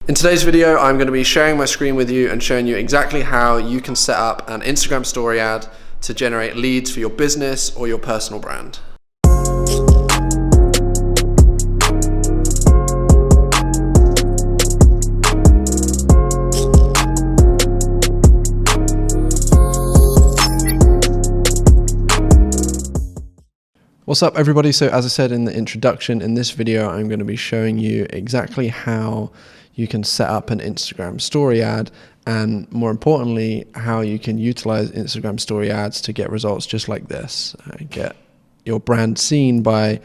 In today's video, I'm going to be sharing my screen with you and showing you exactly how you can set up an Instagram story ad to generate leads for your business or your personal brand. What's up everybody? So as I said in the introduction, in this video I'm going to be showing you exactly how you can set up an Instagram story ad, and more importantly how you can utilize Instagram story ads to get results just like this. Get your brand seen by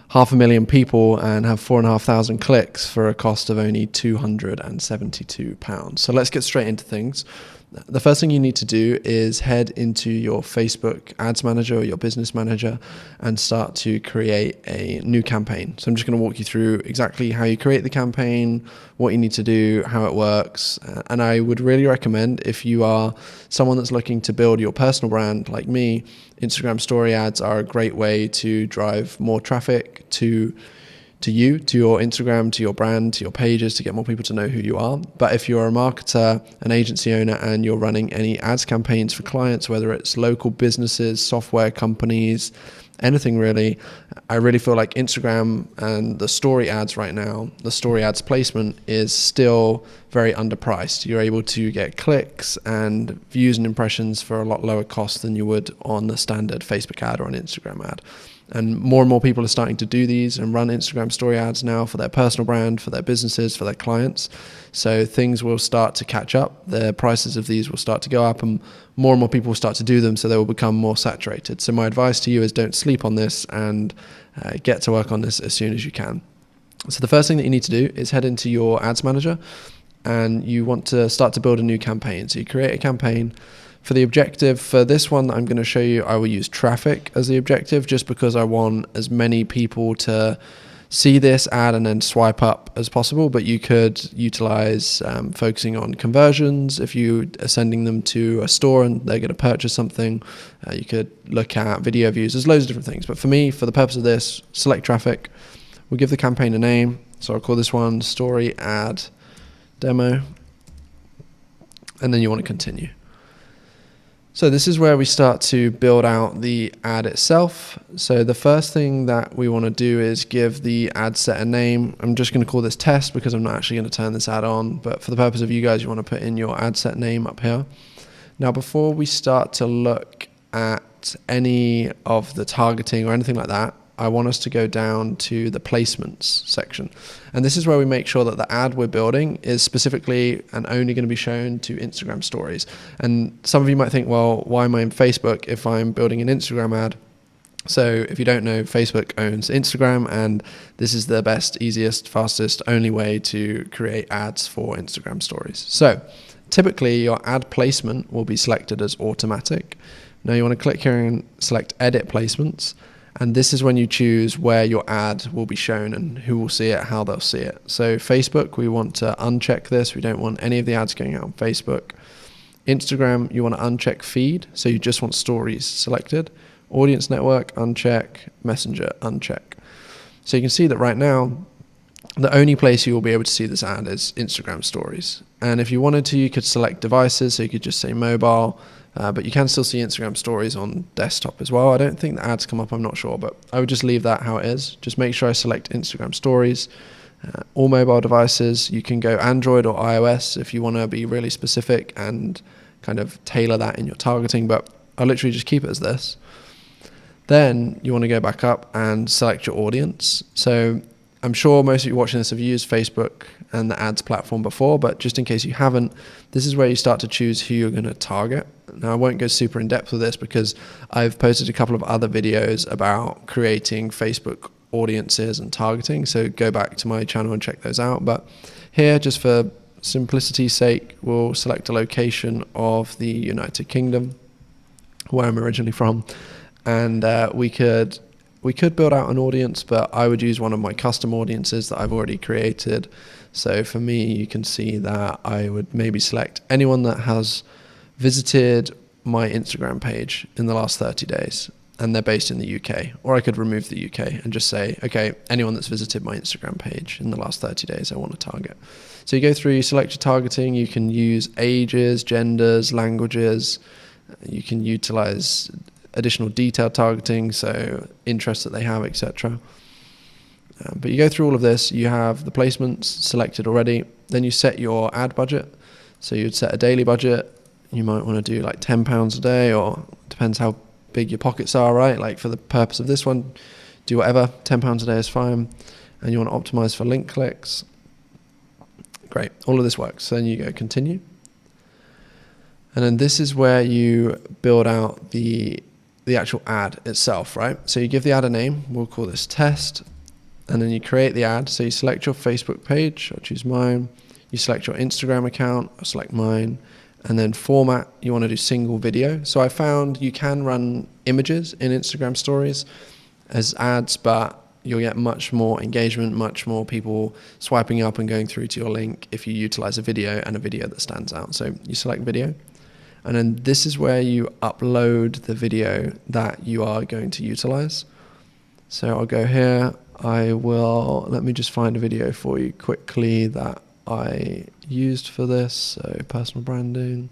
500,000 people and have 4,500 clicks for a cost of only £272. So let's get straight into things. The first thing you need to do is head into your Facebook Ads Manager or your Business Manager and start to create a new campaign. So I'm just going to walk you through exactly how you create the campaign, what you need to do, how it works. And I would really recommend, if you are someone that's looking to build your personal brand like me, Instagram story ads are a great way to drive more traffic to you, to your Instagram, to your brand, to your pages, to get more people to know who you are. But if you're a marketer, an agency owner, and you're running any ads campaigns for clients, whether it's local businesses, software companies, anything really, I really feel like Instagram and the story ads right now, the story ads placement is still very underpriced. You're able to get clicks and views and impressions for a lot lower cost than you would on the standard Facebook ad or an Instagram ad. And more people are starting to do these and run Instagram story ads now for their personal brand, for their businesses, for their clients. So things will start to catch up. The prices of these will start to go up and more people will start to do them, so they will become more saturated. So my advice to you is don't sleep on this and get to work on this as soon as you can. So the first thing that you need to do is head into your ads manager and you want to start to build a new campaign. So you create a campaign. For the objective, for this one that I'm going to show you, I will use traffic as the objective just because I want as many people to see this ad and then swipe up as possible. But you could utilize focusing on conversions. If you are sending them to a store and they're going to purchase something, you could look at video views. There's loads of different things. But for me, for the purpose of this, select traffic. We'll give the campaign a name. So I'll call this one Story Ad Demo. And then you want to continue. So this is where we start to build out the ad itself. So the first thing that we want to do is give the ad set a name. I'm just going to call this test because I'm not actually going to turn this ad on, but for the purpose of you guys, you want to put in your ad set name up here. Now, before we start to look at any of the targeting or anything like that, I want us to go down to the placements section. And this is where we make sure that the ad we're building is specifically and only going to be shown to Instagram stories. And some of you might think, well, why am I in Facebook if I'm building an Instagram ad? So if you don't know, Facebook owns Instagram, and this is the best, easiest, fastest, only way to create ads for Instagram stories. So typically your ad placement will be selected as automatic. Now you want to click here and select edit placements. And this is when you choose where your ad will be shown and who will see it, how they'll see it. So Facebook, we want to uncheck this. We don't want any of the ads going out on Facebook. Instagram, you want to uncheck feed. So you just want stories selected. Audience network, uncheck. Messenger, uncheck. So you can see that right now, the only place you will be able to see this ad is Instagram stories. And if you wanted to, you could select devices. So you could just say mobile. But you can still see Instagram stories on desktop as well. I don't think the ads come up, I'm not sure, but I would just leave that how it is. Just make sure I select Instagram stories. All mobile devices, you can go Android or iOS if you want to be really specific and kind of tailor that in your targeting, but I'll literally just keep it as this. Then you want to go back up and select your audience. So I'm sure most of you watching this have used Facebook and the ads platform before, but just in case you haven't, this is where you start to choose who you're going to target. Now, I won't go super in depth with this because I've posted a couple of other videos about creating Facebook audiences and targeting, so go back to my channel and check those out. But here, just for simplicity's sake, we'll select a location of the United Kingdom, where I'm originally from, and we could build out an audience, but I would use one of my custom audiences that I've already created. So for me, you can see that I would maybe select anyone that has visited my Instagram page in the last 30 days. and they're based in the UK. Or I could remove the UK and just say, okay, anyone that's visited my Instagram page in the last 30 days, I want to target. So you go through, you select your targeting, you can use ages, genders, languages, you can utilize additional detailed targeting, so interests that they have, etc. But you go through all of this, you have the placements selected already, then you set your ad budget. So you'd set a daily budget, you might want to do like £10 a day, or depends how big your pockets are, right? Like for the purpose of this one, do whatever, £10 a day is fine. And you want to optimize for link clicks. Great, all of this works. So then you go continue. And then this is where you build out the actual ad itself, right? So you give the ad a name, we'll call this test, and then you create the ad. So you select your Facebook page, I'll choose mine. You select your Instagram account, I'll select mine. And then format, you want to do single video. So I found you can run images in Instagram stories as ads, but you'll get much more engagement, much more people swiping up and going through to your link if you utilize a video, and a video that stands out. So you select video. And then this is where you upload the video that you are going to utilize. So I'll go here. Let me just find a video for you quickly that I used for this. So personal branding.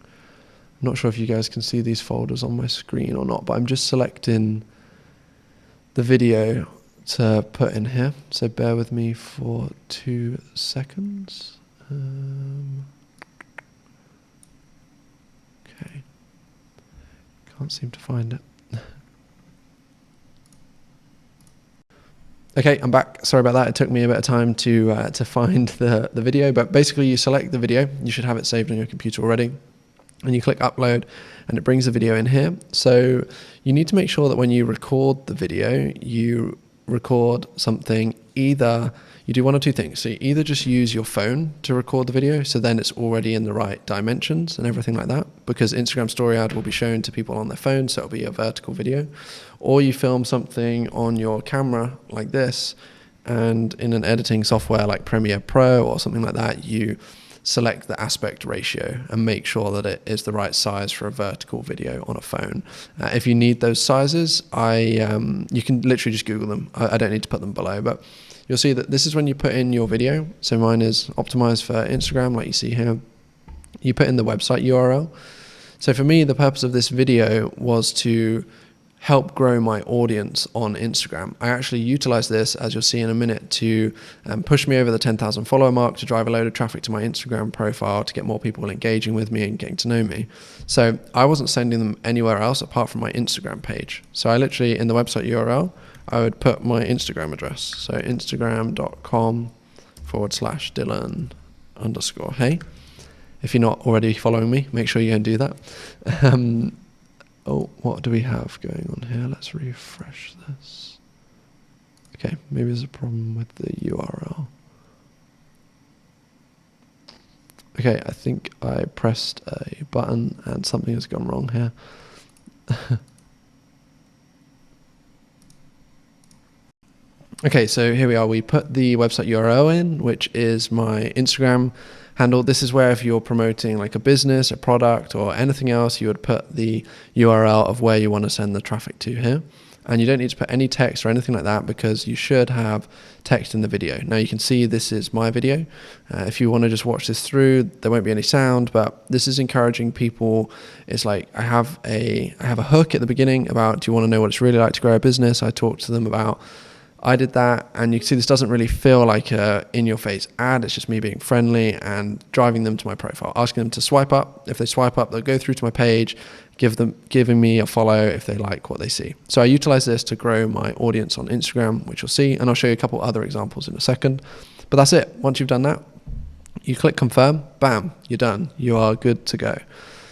I'm not sure if you guys can see these folders on my screen or not, but I'm just selecting the video to put in here. So bear with me for 2 seconds. Okay. Can't seem to find it. Okay, I'm back. Sorry about that. It took me a bit of time to find the video, but basically you select the video. You should have it saved on your computer already. And you click upload, and it brings the video in here. So you need to make sure that when you record the video, you record something, either you do one or two things. So you either just use your phone to record the video, so then it's already in the right dimensions and everything like that, because Instagram story ad will be shown to people on their phone, so it'll be a vertical video. Or you film something on your camera like this, and in an editing software like Premiere Pro or something like that, you select the aspect ratio and make sure that it is the right size for a vertical video on a phone. If you need those sizes, you can literally just Google them. I don't need to put them below, but you'll see that this is when you put in your video. So mine is optimized for Instagram, like you see here. You put in the website URL. So for me, the purpose of this video was to help grow my audience on Instagram. I actually utilize this, as you'll see in a minute, to push me over the 10,000 follower mark, to drive a load of traffic to my Instagram profile, to get more people engaging with me and getting to know me. So I wasn't sending them anywhere else apart from my Instagram page. So I literally, in the website URL, I would put my Instagram address. So instagram.com/Dylan_Hey. If you're not already following me, make sure you go and do that. Oh, what do we have going on here? Let's refresh this. Okay, maybe there's a problem with the URL. Okay, I think I pressed a button and something has gone wrong here. Okay, so here we are. We put the website URL in, which is my Instagram handle. This is where, if you're promoting like a business, a product, or anything else, you would put the URL of where you want to send the traffic to here. And you don't need to put any text or anything like that, because you should have text in the video. Now you can see this is my video. If you want to just watch this through, there won't be any sound, but this is encouraging people. It's like I have a hook at the beginning about, do you want to know what it's really like to grow a business? I talk to them about, I did that, and you can see this doesn't really feel like a in-your-face ad. It's just me being friendly and driving them to my profile, asking them to swipe up. If they swipe up, they'll go through to my page, giving me a follow if they like what they see. So I utilize this to grow my audience on Instagram, which you'll see, and I'll show you a couple other examples in a second. But that's it. Once you've done that, you click confirm, bam, you're done. You are good to go.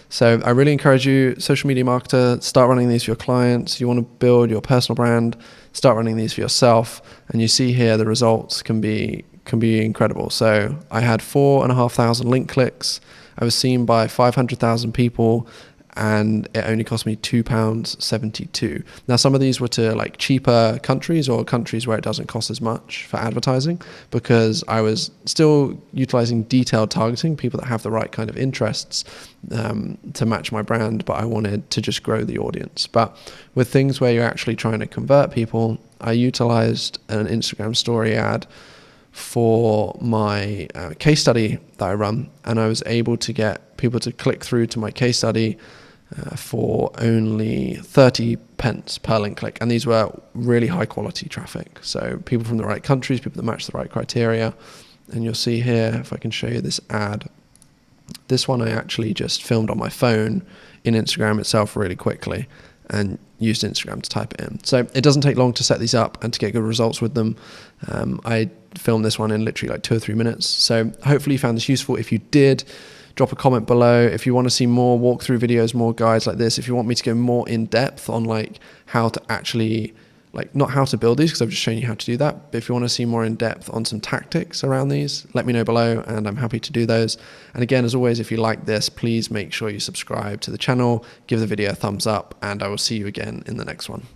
So I really encourage you, social media marketer, start running these for your clients. You want to build your personal brand, start running these for yourself. And you see here the results can be incredible. So I had 4,500 link clicks. I was seen by 500,000 people, and it only cost me £2.72. Now, some of these were to like cheaper countries or countries where it doesn't cost as much for advertising, because I was still utilizing detailed targeting, people that have the right kind of interests to match my brand, but I wanted to just grow the audience. But with things where you're actually trying to convert people, I utilized an Instagram story ad for my case study that I run, and I was able to get people to click through to my case study for only 30 pence per link click, and these were really high quality traffic, so people from the right countries, people that match the right criteria. And you'll see here, if I can show you this ad, this one I actually just filmed on my phone in Instagram itself really quickly and used Instagram to type it in. So it doesn't take long to set these up and to get good results with them. I filmed this one in literally like 2 or 3 minutes. So hopefully you found this useful. If you did, drop a comment below. If you want to see more walkthrough videos, more guides like this, if you want me to go more in depth on like how to actually, like not how to build these, because I've just shown you how to do that, but if you want to see more in depth on some tactics around these, let me know below and I'm happy to do those. And again, as always, if you like this, please make sure you subscribe to the channel, give the video a thumbs up, and I will see you again in the next one.